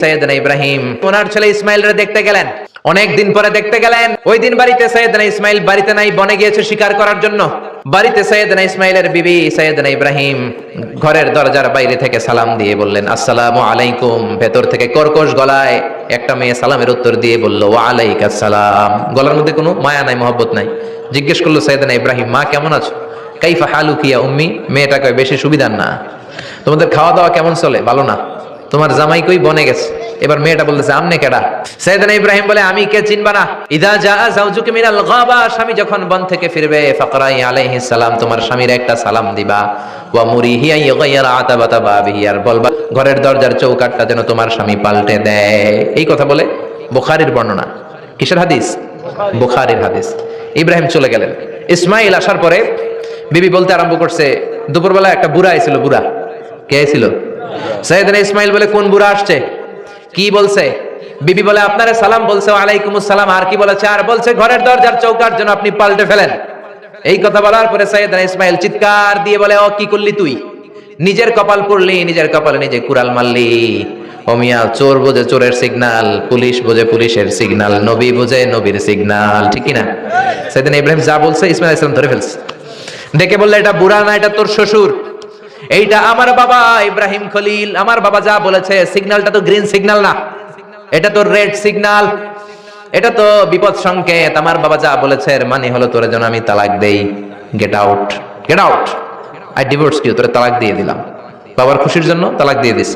সাইয়েদনা ইব্রাহিম ওনার ছেলে ইসমাইলরে দেখতে গেলেন। অনেক দিন পরে দেখতে গেলেন। ওই দিন বাড়িতে সাইয়েদনা ইসমাইল বাড়িতে নাই, বনে গিয়েছে শিকার করার জন্য। বাড়িতে সাইয়েদনা ইসমাইলের বিবি সাইয়েদনা ইব্রাহিম ঘরের দরজার বাইরে থেকে সালাম দিয়ে বললেন, আসসালামু আলাইকুম। ভেতর থেকে কর্কশ গলায় একটা মেয়ে সালামের উত্তর দিয়ে বলল, ওয়া আলাইকাস সালাম। গলার মধ্যে কোনো মায়া নাই, মহব্বত নাই। জিজ্ঞেস করলো সাইয়েদনা ইব্রাহিম, মা কেমন আছো? কাইফা হালুকি ইয়া উম্মি। মেয়েটা কয়, বেশি সুবিধার না। তোমাদের খাওয়া দাওয়া কেমন চলে? ভালো না। তোমার জামাই কই? বনে গেছে। এবার মেয়েটা বলতেছে, আমনে কেডা? সাইয়েদনা ইব্রাহিম বলে, আমি কে চিনবা না? ইদা জাআ যাওজুকা মিনাল গাবা, স্বামী যখন বন থেকে ফিরবে, ফাকরাই আলাইহিস সালাম, তোমার স্বামীর একটা সালাম দিবা। ওয়া মুরিহি আন ইয়াগাইরা আতাবাতা বাবিহি, আর বলবা ঘরের দরজার চৌকাঠটা যেন তোমার স্বামী পাল্টে দেয়। এই কথা বলে বুখারীর বর্ণনা। কিসের হাদিস? বুখারীর হাদিস। ইব্রাহিম চলে গেলেন। ইসমাইল আসার পরে বিবি বলতে আরম্ভ করছে, দুপুরবেলা একটা বুড়া আইছিল। বুড়া কে আইছিল? সাইয়েদনা ইসমাইল বলে, কোন বুড়া আসছে? কি বলছে? বিবি বলে, আপনারে সালাম বলছে। ওয়ালাইকুমুস সালাম। আর কি বলেছে? আর বলছে ঘরের দরজার চৌকাঠ যেন আপনি পাল্টে ফেলেন। এই কথা বলার পরে সাইয়েদনা ইসমাইল চিৎকার দিয়ে বলে, ও কি করলি তুই? নিজের কপাল পুড়লি, নিজের কপালে নিজে কুড়াল মারলি। ও মিয়া, চোর বোঝে চোরের সিগন্যাল, পুলিশ বোঝে পুলিশের সিগন্যাল, নবী বোঝে নবীর সিগন্যাল। ঠিক কিনা? সাইয়েদনা ইব্রাহিম যা বলছে ইসমাইল আলাইহিস সালাম ধরে ফেলছে। ডেকে বললে, এটা বুড়া না, এটা তোর শ্বশুর। এইটা আমার বাবা ইব্রাহিম খলিল। আমার বাবা যা বলেছে, সিগন্যালটা তো গ্রিন সিগন্যাল না, এটা তো রেড সিগন্যাল, এটা তো বিপদ সংকেত। আমার বাবা যা বলেছে এর মানে হলো তোরে যেন আমি তালাক দেই। Get out, get out, I divorce you. তোরে তালাক দিয়ে দিলাম। বাবার খুশির জন্য তালাক দিয়ে দিস।